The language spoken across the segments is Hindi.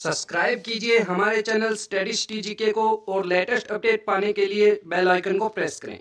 सब्सक्राइब कीजिए हमारे चैनल स्टडीज टीजीके को और लेटेस्ट अपडेट पाने के लिए बेल आइकन को प्रेस करें।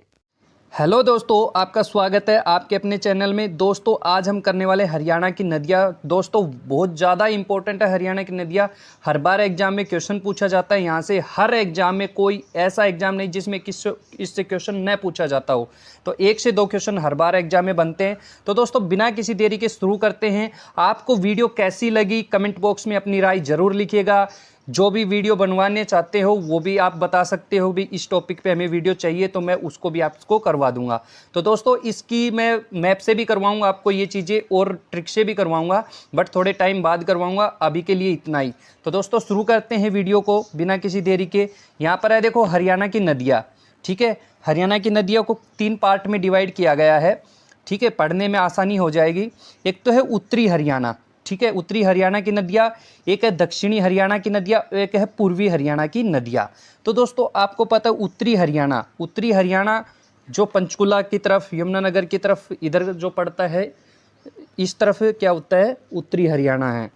हेलो दोस्तों, आपका स्वागत है आपके अपने चैनल में। दोस्तों आज हम करने वाले हरियाणा की नदियाँ। दोस्तों बहुत ज़्यादा इंपॉर्टेंट है हरियाणा की नदियाँ। हर बार एग्जाम में क्वेश्चन पूछा जाता है यहाँ से। हर एग्जाम में कोई ऐसा एग्जाम नहीं जिसमें इससे क्वेश्चन न पूछा जाता हो। तो 1 से 2 क्वेश्चन हर बार एग्जाम में बनते हैं। तो दोस्तों बिना किसी देरी के शुरू करते हैं। आपको वीडियो कैसी लगी कमेंट बॉक्स में अपनी राय ज़रूर लिखिएगा। जो भी वीडियो बनवाने चाहते हो वो भी आप बता सकते हो, भी इस टॉपिक पे हमें वीडियो चाहिए तो मैं उसको भी आपको करवा दूंगा। तो दोस्तों इसकी मैं मैप से भी करवाऊंगा आपको ये चीज़ें, और ट्रिक से भी करवाऊंगा, बट थोड़े टाइम बाद करवाऊंगा। अभी के लिए इतना ही। तो दोस्तों शुरू करते हैं वीडियो को बिना किसी देरी के। यहाँ पर है देखो हरियाणा की नदियाँ। ठीक है, हरियाणा की नदियों को 3 पार्ट में डिवाइड किया गया है। ठीक है, पढ़ने में आसानी हो जाएगी। एक तो है उत्तरी हरियाणा। ठीक है, उत्तरी हरियाणा की नदियाँ, एक है दक्षिणी हरियाणा की नदियाँ, एक है पूर्वी हरियाणा की नदियाँ। तो दोस्तों आपको पता है उत्तरी हरियाणा जो पंचकुला की तरफ, यमुनानगर की तरफ इधर जो पड़ता है, इस तरफ क्या होता है उत्तरी हरियाणा है।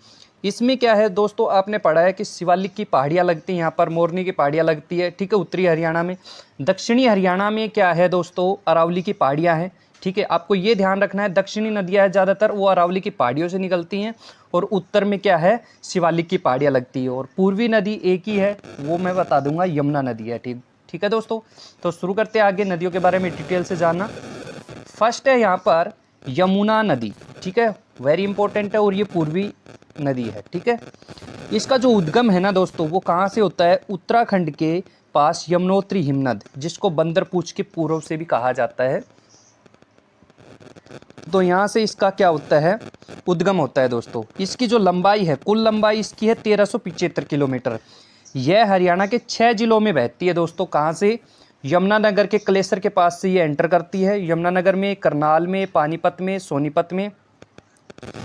इसमें क्या है दोस्तों, आपने पढ़ा है कि शिवालिक की पहाड़ियाँ लगती हैं, यहाँ पर मोरनी की पहाड़ियाँ लगती है। ठीक है, उत्तरी हरियाणा में। दक्षिणी हरियाणा में क्या है दोस्तों, अरावली की पहाड़ियाँ हैं। ठीक है, आपको ये ध्यान रखना है, दक्षिणी नदियाँ है ज़्यादातर वो अरावली की पहाड़ियों से निकलती हैं, और उत्तर में क्या है शिवालिक की पहाड़ियाँ लगती है। और पूर्वी नदी एक ही है, वो मैं बता दूंगा, यमुना नदी है। ठीक है दोस्तों, तो शुरू करते हैं आगे नदियों के बारे में डिटेल से जानना। फर्स्ट है यहाँ पर यमुना नदी। ठीक है, वेरी इंपॉर्टेंट है, और ये पूर्वी नदी है। ठीक है, इसका जो उद्गम है ना दोस्तों, वो कहाँ से होता है, उत्तराखंड के पास यमुनोत्री हिमनद, जिसको बंदरपूछ के पूर्व से भी कहा जाता है। तो यहाँ से इसका क्या होता है, उद्गम होता है दोस्तों। इसकी जो लंबाई है, कुल लंबाई इसकी है 1375 किलोमीटर। यह हरियाणा के 6 जिलों में बहती है दोस्तों। कहाँ से, यमुनानगर के कलेसर के पास से ये एंटर करती है। यमुनानगर में, करनाल में, पानीपत में, सोनीपत में,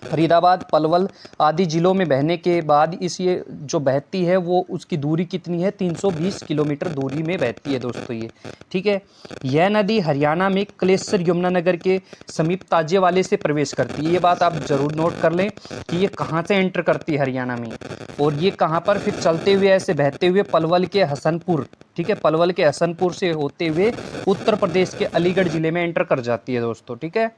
फरीदाबाद, पलवल आदि जिलों में बहने के बाद इस ये जो बहती है वो उसकी दूरी कितनी है, 320 किलोमीटर दूरी में बहती है दोस्तों ये। ठीक है, यह नदी हरियाणा में कलेसर यमुनानगर के समीप ताजेवाले से प्रवेश करती है। ये बात आप जरूर नोट कर लें कि ये कहाँ से एंटर करती है हरियाणा में, और ये कहाँ पर फिर चलते हुए ऐसे बहते हुए पलवल के हसनपुर, ठीक है, पलवल के हसनपुर से होते हुए उत्तर प्रदेश के अलीगढ़ जिले में एंटर कर जाती है दोस्तों। ठीक है,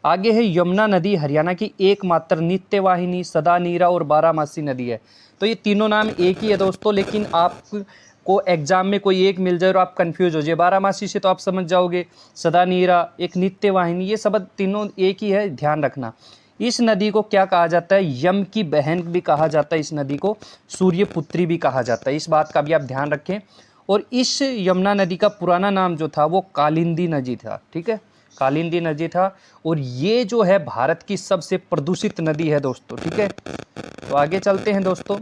आगे है यमुना नदी हरियाणा की एकमात्र नित्यवाहिनी, सदा नीरा और बारहमासी नदी है। तो ये तीनों नाम एक ही है दोस्तों, लेकिन आपको एग्जाम में कोई एक मिल जाए और आप कंफ्यूज हो जाए। बारहमासी से तो आप समझ जाओगे, सदा नीरा, एक नित्यवाहिनी, ये सब तीनों एक ही है, ध्यान रखना। इस नदी को क्या कहा जाता है, यम की बहन भी कहा जाता है। इस नदी को सूर्यपुत्री भी कहा जाता है, इस बात का भी आप ध्यान रखें। और इस यमुना नदी का पुराना नाम जो था वो कालिंदी नदी था। ठीक है, कालिंदी नदी था, और ये जो है भारत की सबसे प्रदूषित नदी है दोस्तों। ठीक है, तो आगे चलते हैं दोस्तों।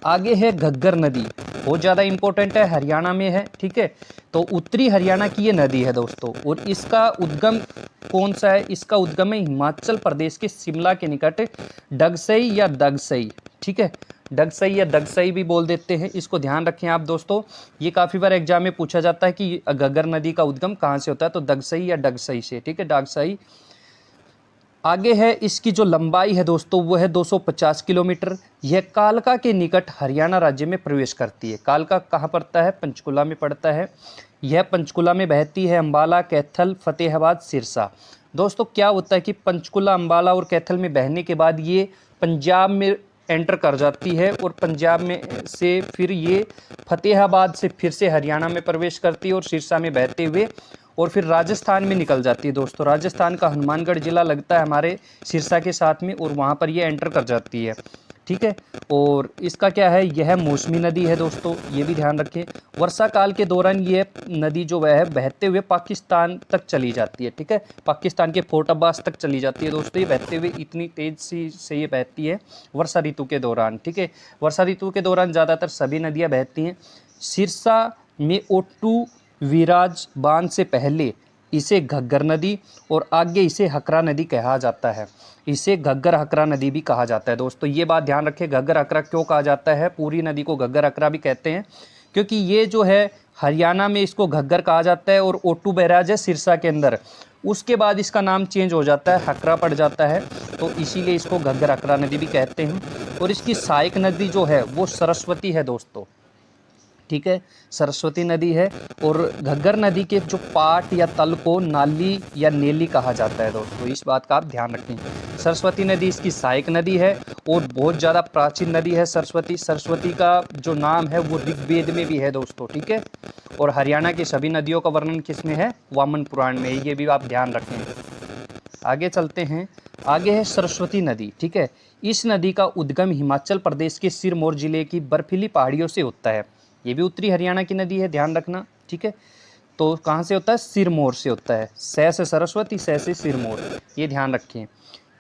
आगे है घग्गर नदी, बहुत ज़्यादा इंपॉर्टेंट है, हरियाणा में है। ठीक है, तो उत्तरी हरियाणा की ये नदी है दोस्तों, और इसका उद्गम कौन सा है, इसका उद्गम है हिमाचल प्रदेश के शिमला के निकट डगसई या दगसई। ठीक है, डगसई या दगसई भी बोल देते हैं, इसको ध्यान रखें आप दोस्तों। ये काफ़ी बार एग्जाम में पूछा जाता है कि घग्गर नदी का उद्गम कहाँ से होता है, तो दगसई या डगसई से। ठीक है, डगसई। आगे है इसकी जो लंबाई है दोस्तों वो है 250 किलोमीटर। यह कालका के निकट हरियाणा राज्य में प्रवेश करती है। कालका कहाँ पड़ता है, पंचकुला में पड़ता है। यह पंचकुला में बहती है, अंबाला, कैथल, फतेहाबाद, सिरसा। दोस्तों क्या होता है कि पंचकुला, अंबाला और कैथल में बहने के बाद ये पंजाब में एंटर कर जाती है, और पंजाब में से फिर ये फतेहाबाद से फिर से हरियाणा में प्रवेश करती है, और सिरसा में बहते हुए और फिर राजस्थान में निकल जाती है दोस्तों। राजस्थान का हनुमानगढ़ जिला लगता है हमारे सिरसा के साथ में, और वहाँ पर ये एंटर कर जाती है। ठीक है, और इसका क्या है, यह मौसमी नदी है दोस्तों, ये भी ध्यान रखें। वर्षा काल के दौरान ये नदी जो है बहते हुए पाकिस्तान तक चली जाती है। ठीक है, पाकिस्तान के फोर्ट अब्बास तक चली जाती है दोस्तों। ये बहते हुए इतनी तेज से ये बहती है वर्षा ऋतु के दौरान। ठीक है, वर्षा ऋतु के दौरान ज़्यादातर सभी नदियाँ बहती हैं। सिरसा में ओट्टू विराज बांध से पहले इसे घग्गर नदी, और आगे इसे हकरा नदी कहा जाता है। इसे घग्गर हकरा नदी भी कहा जाता है दोस्तों। ये बात ध्यान रखें, घग्गर हकरा क्यों कहा जाता है, पूरी नदी को घग्गर हकरा भी कहते हैं, क्योंकि ये जो है हरियाणा में इसको घग्गर कहा जाता है, और ओट्टू बैराज है सिरसा के अंदर, उसके बाद इसका नाम चेंज हो जाता है, हकरा पड़ जाता है, तो इसीलिए इसको घग्गर हकरा नदी भी कहते हैं। और इसकी सहायक नदी जो है वो सरस्वती है दोस्तों, ठीक है, सरस्वती नदी है। और घग्गर नदी के जो पाट या तल को नाली या नेली कहा जाता है दोस्तों, इस बात का आप ध्यान रखें। सरस्वती नदी इसकी सहायक नदी है और बहुत ज़्यादा प्राचीन नदी है सरस्वती। सरस्वती का जो नाम है वो ऋग्वेद में भी है दोस्तों, ठीक है। और हरियाणा की सभी नदियों का वर्णन किस में है? वामन पुराण में, ये भी आप ध्यान रखें। आगे चलते हैं, आगे है सरस्वती नदी, ठीक है। इस नदी का उद्गम हिमाचल प्रदेश के सिरमौर जिले की बर्फीली पहाड़ियों से होता है। ये भी उत्तरी हरियाणा की नदी है, ध्यान रखना, ठीक है। तो कहाँ से होता है? सिरमौर से होता है। सै से सरस्वती, सै से सिरमौर, ये ध्यान रखें।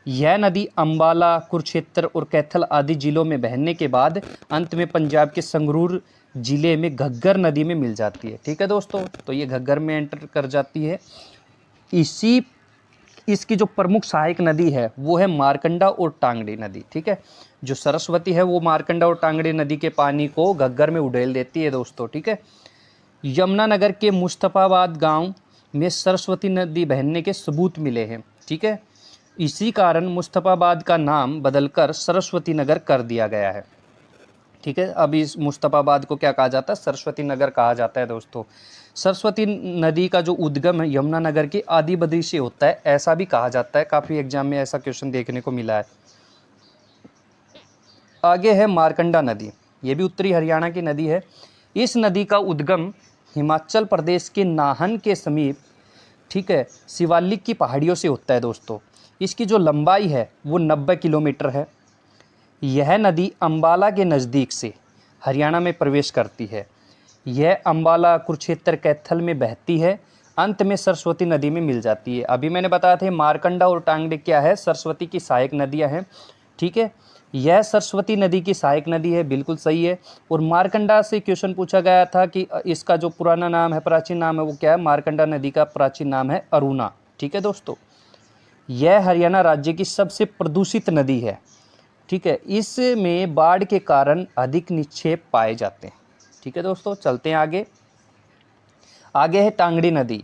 यह नदी अंबाला, कुरुक्षेत्र और कैथल आदि जिलों में बहने के बाद अंत में पंजाब के संगरूर जिले में घग्गर नदी में मिल जाती है, ठीक है दोस्तों। तो ये घग्गर में एंटर कर जाती है। इसकी जो प्रमुख सहायक नदी है वो है मारकंडा और टांगड़ी नदी, ठीक है। जो सरस्वती है वो मारकंडा और टांगड़ी नदी के पानी को घग्गर में उड़ेल देती है दोस्तों, ठीक है। यमुनानगर के मुस्तफाबाद गांव में सरस्वती नदी बहने के सबूत मिले हैं, ठीक है। इसी कारण मुस्तफाबाद का नाम बदलकर सरस्वती नगर कर दिया गया है, ठीक है। अब इस मुस्तफाबाद को क्या कहा जाता है? सरस्वती नगर कहा जाता है दोस्तों। सरस्वती नदी का जो उद्गम है यमुनानगर के आदिबद्री से होता है, ऐसा भी कहा जाता है। काफ़ी एग्जाम में ऐसा क्वेश्चन देखने को मिला है। आगे है मारकंडा नदी, ये भी उत्तरी हरियाणा की नदी है। इस नदी का उद्गम हिमाचल प्रदेश के नाहन के समीप, ठीक है, शिवालिक की पहाड़ियों से होता है दोस्तों। इसकी जो लंबाई है वो 90 किलोमीटर है। यह नदी अंबाला के नज़दीक से हरियाणा में प्रवेश करती है। यह अंबाला, कुरुक्षेत्र, कैथल में बहती है, अंत में सरस्वती नदी में मिल जाती है। अभी मैंने बताया था मारकंडा और टांगड़ी क्या है? सरस्वती की सहायक नदियां हैं, ठीक है। यह सरस्वती नदी की सहायक नदी है, बिल्कुल सही है। और मारकंडा से क्वेश्चन पूछा गया था कि इसका जो पुराना नाम है, प्राचीन नाम है, वो क्या है? मारकंडा नदी का प्राचीन नाम है अरुणा, ठीक है दोस्तों। यह हरियाणा राज्य की सबसे प्रदूषित नदी है, ठीक है। इसमें बाढ़ के कारण अधिक निक्षेप पाए जाते हैं, ठीक है दोस्तों। चलते हैं आगे। आगे है टांगड़ी नदी।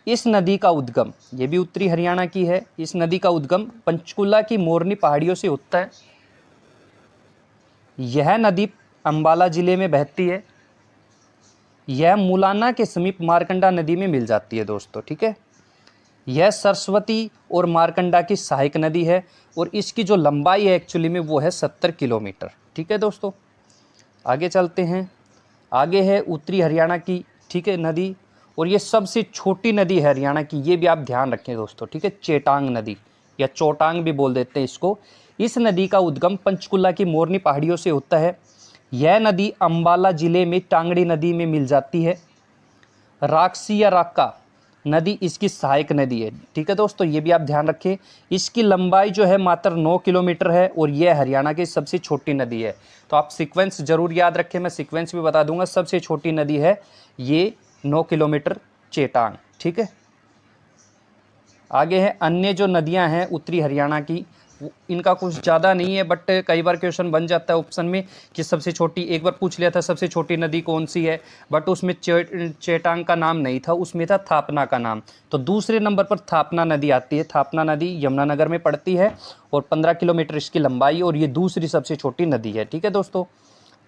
इस नदी का उद्गम, ये भी उत्तरी हरियाणा की है। इस नदी का उद्गम पंचकुला की मोरनी पहाड़ियों से होता है। यह नदी अंबाला जिले में बहती है। यह मुलाना के समीप मारकंडा नदी में मिल जाती है दोस्तों, ठीक है। यह सरस्वती और मारकंडा की सहायक नदी है और इसकी जो लंबाई है एक्चुअली में वो है 70 किलोमीटर, ठीक है दोस्तों। आगे चलते हैं। आगे है उत्तरी हरियाणा की, ठीक है, नदी, और ये सबसे छोटी नदी है हरियाणा की, ये भी आप ध्यान रखें दोस्तों, ठीक है। चेटांग नदी या चोटांग भी बोल देते हैं इसको। इस नदी का उद्गम पंचकुला की मोरनी पहाड़ियों से होता है। यह नदी अंबाला जिले में टांगड़ी नदी में मिल जाती है। राक्षी या राक्का नदी इसकी सहायक नदी है, ठीक है दोस्तों, ये भी आप ध्यान रखें। इसकी लंबाई जो है मात्र 9 किलोमीटर है और यह हरियाणा की सबसे छोटी नदी है। तो आप सीक्वेंस जरूर याद रखें, मैं सीक्वेंस भी बता दूंगा। सबसे छोटी नदी है ये 9 किलोमीटर, चेटांग, ठीक है। आगे है अन्य जो नदियां हैं उत्तरी हरियाणा की, इनका कुछ ज़्यादा नहीं है, बट कई बार क्वेश्चन बन जाता है ऑप्शन में कि सबसे छोटी, एक बार पूछ लिया था सबसे छोटी नदी कौन सी है, बट उसमें चेटांग का नाम नहीं था, उसमें था थापना का नाम। तो दूसरे नंबर पर थापना नदी आती है। थापना नदी यमुनानगर में पड़ती है और 15 किलोमीटर इसकी लंबाई, और ये दूसरी सबसे छोटी नदी है, ठीक है दोस्तों।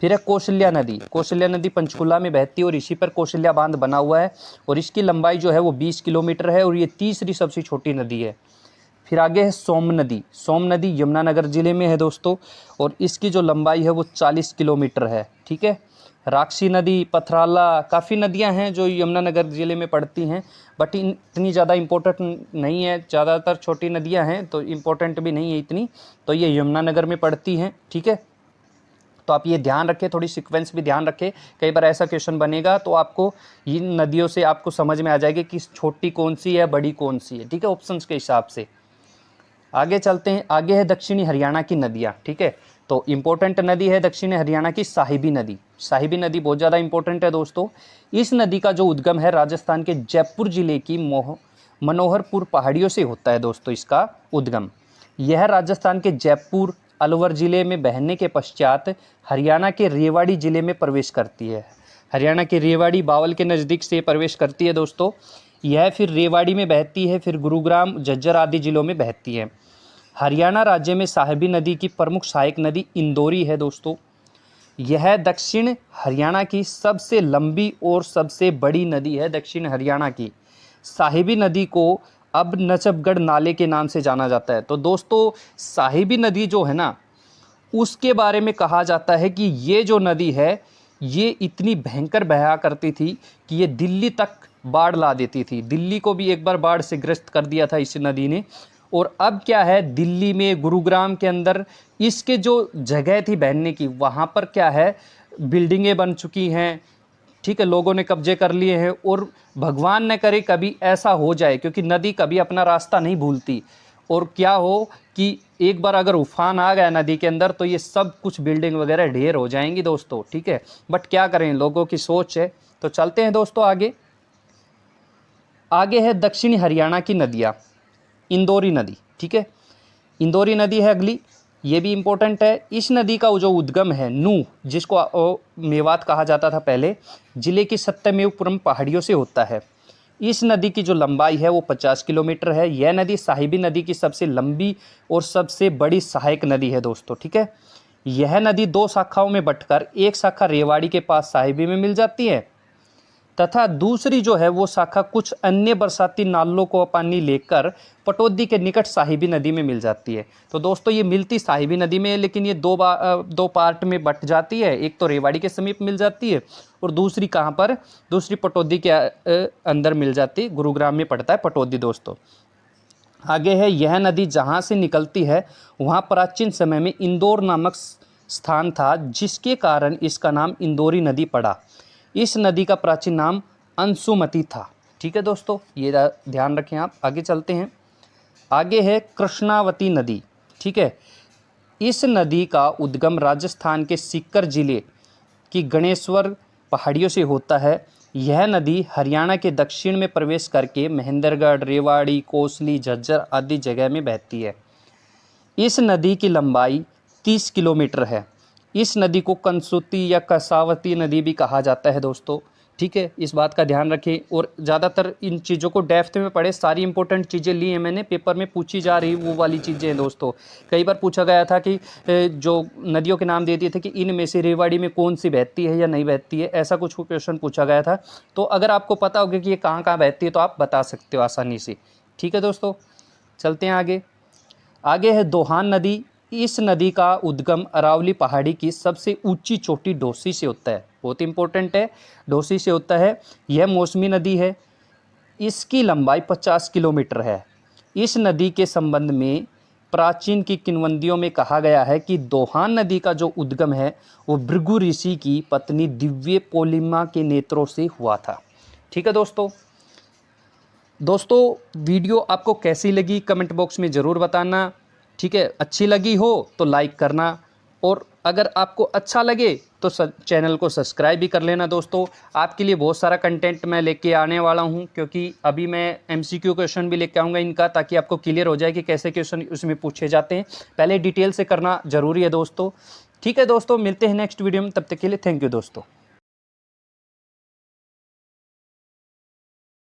फिर है कौशल्या नदी। कौशल्या नदी पंचकुला में बहती है और इसी पर कौशल्या बांध बना हुआ है और इसकी लंबाई जो है वो 20 किलोमीटर है और ये तीसरी सबसे छोटी नदी है। फिर आगे है सोम नदी। सोम नदी यमुनानगर जिले में है दोस्तों और इसकी जो लंबाई है वो 40 किलोमीटर है, ठीक है। राक्षी नदी, पथराला, काफ़ी नदियां हैं जो यमुनानगर ज़िले में पड़ती हैं, बट इतनी ज़्यादा इम्पोर्टेंट नहीं है, ज़्यादातर छोटी नदियां हैं तो इम्पोर्टेंट भी नहीं है इतनी, तो ये यमुनानगर में पड़ती हैं, ठीक है। तो आप ये ध्यान रखें, थोड़ी सीक्वेंस भी ध्यान रखें, कई बार ऐसा क्वेश्चन बनेगा तो आपको इन नदियों से आपको समझ में आ जाएगी कि छोटी कौन सी है, बड़ी कौन सी है, ठीक है, ऑप्शंस के हिसाब से। आगे चलते हैं। आगे है दक्षिणी हरियाणा की नदियाँ, ठीक है। तो इम्पोर्टेंट नदी है दक्षिणी हरियाणा की साहिबी नदी। साहिबी नदी बहुत ज़्यादा इंपॉर्टेंट है दोस्तों। इस नदी का जो उद्गम है राजस्थान के जयपुर जिले की मनोहरपुर पहाड़ियों से होता है दोस्तों, इसका उद्गम। यह राजस्थान के जयपुर, अलवर जिले में बहने के पश्चात हरियाणा के रेवाड़ी जिले में प्रवेश करती है। हरियाणा के रेवाड़ी, बावल के नज़दीक से प्रवेश करती है दोस्तों। यह फिर रेवाड़ी में बहती है, फिर गुरुग्राम, झज्जर आदि जिलों में बहती है। हरियाणा राज्य में साहिबी नदी की प्रमुख सहायक नदी इंदौरी है दोस्तों। यह दक्षिण हरियाणा की सबसे लंबी और सबसे बड़ी नदी है। दक्षिण हरियाणा की साहिबी नदी को अब नचबगढ़ नाले के नाम से जाना जाता है। तो दोस्तों साहिबी नदी जो है ना, उसके बारे में कहा जाता है कि ये जो नदी है ये इतनी भयंकर बहा करती थी कि ये दिल्ली तक बाढ़ ला देती थी। दिल्ली को भी एक बार बाढ़ से ग्रस्त कर दिया था इस नदी ने। और अब क्या है, दिल्ली में, गुरुग्राम के अंदर इसके जो जगह थी बहने की, वहाँ पर क्या है, बिल्डिंगें बन चुकी हैं, ठीक है, लोगों ने कब्जे कर लिए हैं। और भगवान न करे कभी ऐसा हो जाए, क्योंकि नदी कभी अपना रास्ता नहीं भूलती, और क्या हो कि एक बार अगर उफान आ गया नदी के अंदर तो ये सब कुछ बिल्डिंग वगैरह ढेर हो जाएंगी दोस्तों, ठीक है। बट क्या करें, लोगों की सोच है। तो चलते हैं दोस्तों आगे। आगे है दक्षिणी हरियाणा की नदियाँ, इंदौरी नदी, ठीक है। इंदौरी नदी है अगली, ये भी इम्पोर्टेंट है। इस नदी का जो उद्गम है नूह, जिसको मेवात कहा जाता था पहले, जिले की सत्यमेवपुरम पहाड़ियों से होता है। इस नदी की जो लंबाई है वो 50 किलोमीटर है। यह नदी साहिबी नदी की सबसे लंबी और सबसे बड़ी सहायक नदी है दोस्तों, ठीक है। यह नदी दो शाखाओं में बंटकर एक शाखा रेवाड़ी के पास साहिबी में मिल जाती है, तथा दूसरी जो है वो शाखा कुछ अन्य बरसाती नालों को पानी लेकर पटौदी के निकट साहिबी नदी में मिल जाती है। तो दोस्तों ये मिलती साहिबी नदी में है, लेकिन ये दो पार्ट में बट जाती है। एक तो रेवाड़ी के समीप मिल जाती है और दूसरी कहाँ पर, दूसरी पटौदी के अंदर मिल जाती है। गुरुग्राम में पड़ता है पटौदी दोस्तों। आगे है, यह नदी जहाँ से निकलती है वहाँ प्राचीन समय में इंदौर नामक स्थान था, जिसके कारण इसका नाम इंदौरी नदी पड़ा। इस नदी का प्राचीन नाम अंशुमती था, ठीक है दोस्तों, ये ध्यान रखें आप। आगे चलते हैं। आगे है कृष्णावती नदी, ठीक है। इस नदी का उद्गम राजस्थान के सीकर जिले की गणेश्वर पहाड़ियों से होता है। यह नदी हरियाणा के दक्षिण में प्रवेश करके महेंद्रगढ़, रेवाड़ी, कोसली, झज्जर आदि जगह में बहती है। इस नदी की लंबाई 30 किलोमीटर है। इस नदी को कंसुती या कसावती नदी भी कहा जाता है दोस्तों, ठीक है। इस बात का ध्यान रखें। और ज़्यादातर इन चीज़ों को डेप्थ में पढ़े, सारी इंपॉर्टेंट चीज़ें ली हैं मैंने, पेपर में पूछी जा रही वो वाली चीज़ें हैं दोस्तों। कई बार पूछा गया था कि जो नदियों के नाम दे दिए थे कि इनमें से रेवाड़ी में कौन सी बहती है या नहीं बहती है, ऐसा कुछ क्वेश्चन पूछा गया था। तो अगर आपको पता होगा कि ये कहाँ कहाँ बहती है तो आप बता सकते हो आसानी से, ठीक है दोस्तों। चलते हैं आगे। आगे है दोहान नदी। इस नदी का उद्गम अरावली पहाड़ी की सबसे ऊंची चोटी डोसी से होता है। बहुत इंपॉर्टेंट है, डोसी से होता है। यह मौसमी नदी है। इसकी लंबाई 50 किलोमीटर है। इस नदी के संबंध में प्राचीन की किंवदंतियों में कहा गया है कि दोहान नदी का जो उद्गम है वो भृगु ऋषि की पत्नी दिव्य पोलिमा के नेत्रों से हुआ था, ठीक है दोस्तों। वीडियो आपको कैसी लगी कमेंट बॉक्स में ज़रूर बताना, ठीक है। अच्छी लगी हो तो लाइक करना, और अगर आपको अच्छा लगे तो चैनल को सब्सक्राइब भी कर लेना दोस्तों। आपके लिए बहुत सारा कंटेंट मैं लेके आने वाला हूं, क्योंकि अभी मैं MCQ क्वेश्चन भी लेके आऊँगा इनका, ताकि आपको क्लियर हो जाए कि कैसे क्वेश्चन उसमें पूछे जाते हैं। पहले डिटेल से करना ज़रूरी है दोस्तों, ठीक है दोस्तों। मिलते हैं नेक्स्ट वीडियो में, तब तक के लिए थैंक यू दोस्तों।